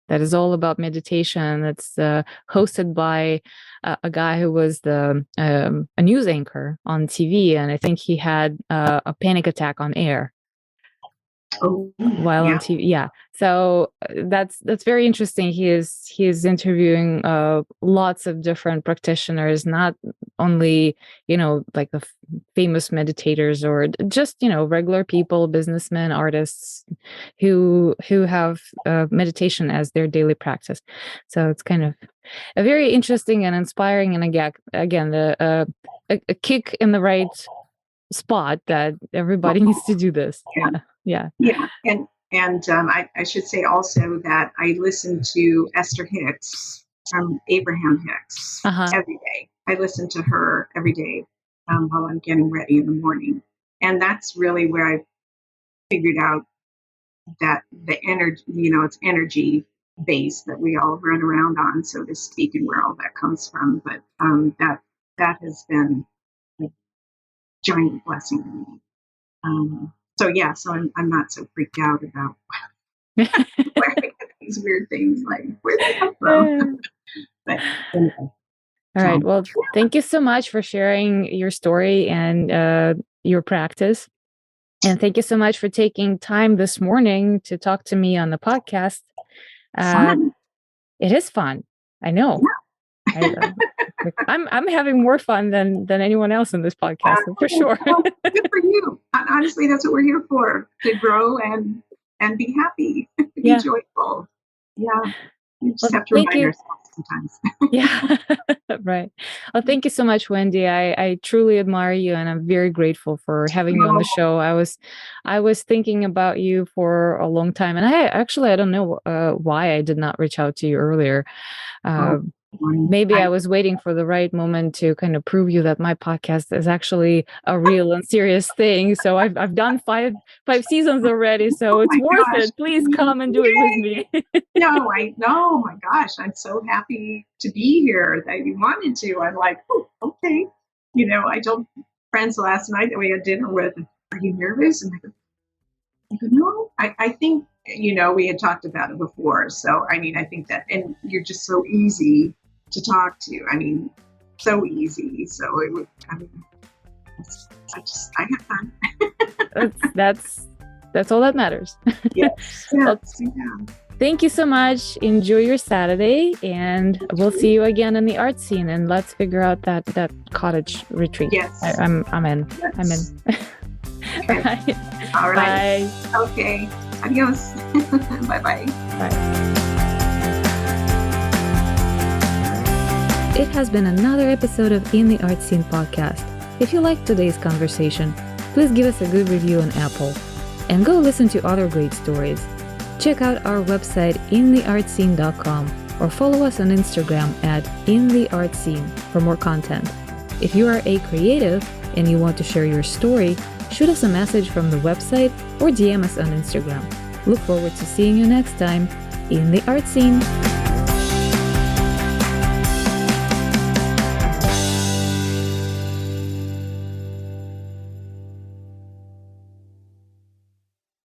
Speaker 1: that is all about meditation. It's hosted by a guy who was a news anchor on TV. And I think he had a panic attack on air
Speaker 2: Oh,
Speaker 1: while on
Speaker 2: yeah.
Speaker 1: TV. Yeah. So that's very interesting. He is interviewing lots of different practitioners, not only, like the famous meditators, or just, regular people, businessmen, artists who have meditation as their daily practice. So it's kind of a very interesting and inspiring, and again, a kick in the right spot that everybody needs to do this.
Speaker 2: Yeah.
Speaker 1: Yeah. Yeah.
Speaker 2: Yeah. And I should say also that I listen to Esther Hicks from Abraham Hicks
Speaker 1: Uh-huh.
Speaker 2: every day. I listen to her every day, while I'm getting ready in the morning. And that's really where I figured out that the energy, it's energy base that we all run around on, so to speak, and where all that comes from. But that has been a giant blessing to me. So yeah, so I'm not so freaked out about where I get these weird things, like where they come from. But anyway,
Speaker 1: All right.
Speaker 2: so
Speaker 1: Well, thank you so much for sharing your story and your practice. And thank you so much for taking time this morning to talk to me on the podcast. Uh,
Speaker 2: fun.
Speaker 1: it is fun. I know. I'm having more fun than anyone else in this podcast, for sure.
Speaker 2: Well, good for you. Honestly, that's what we're here for, to grow and be happy, be
Speaker 1: Yeah.
Speaker 2: joyful. Yeah, we just
Speaker 1: Well,
Speaker 2: have to
Speaker 1: thank
Speaker 2: remind
Speaker 1: you.
Speaker 2: ourselves. sometimes.
Speaker 1: Yeah, right. Well, thank you so much, Wendy. I truly admire you, and I'm very grateful for having you on the show. I was thinking about you for a long time, and I don't know why I did not reach out to you earlier. Maybe I was waiting for the right moment to kind of prove you that my podcast is actually a real and serious thing. So I've done five seasons already, so it's worth it. Please come and do it with me.
Speaker 2: No, I know. My gosh, I'm so happy to be here that you wanted to. I'm like, oh, okay. I told friends last night that we had dinner with, are you nervous? And I go, no, I think, we had talked about it before. So, I mean, I think that, and you're just so easy to talk to. I mean, so easy. So it would, I have fun.
Speaker 1: That's all that matters.
Speaker 2: Yes.
Speaker 1: Well, thank you so much. Enjoy your Saturday, and we'll see you again in the art scene. And let's figure out that cottage retreat.
Speaker 2: Yes,
Speaker 1: I'm in. Yes. I'm in.
Speaker 2: Okay. All right.
Speaker 1: Bye.
Speaker 2: Okay. Adios. Bye-bye.
Speaker 1: Bye. It has been another episode of In the Art Scene podcast. If you liked today's conversation, please give us a good review on Apple and go listen to other great stories. Check out our website intheartscene.com or follow us on Instagram at intheartscene for more content. If you are a creative and you want to share your story, shoot us a message from the website or DM us on Instagram. Look forward to seeing you next time in the art scene.